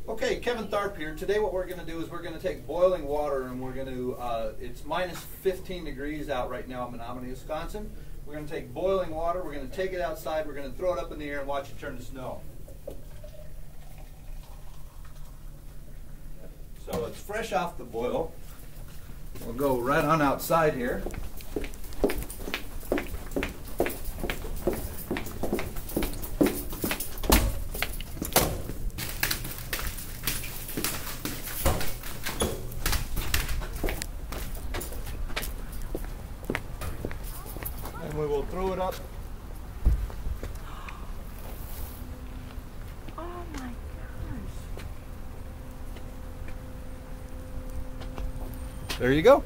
Okay, Kevin Tharp here. Today what we're going to do is we're going to take boiling water and we're going to, it's minus 15 degrees out right now in Menominee, Wisconsin. We're going to take boiling water, we're going to take it outside, we're going to throw it up in the air and watch it turn to snow. So it's fresh off the boil. We'll go right on outside here. And we will throw it up. Oh my gosh. There you go.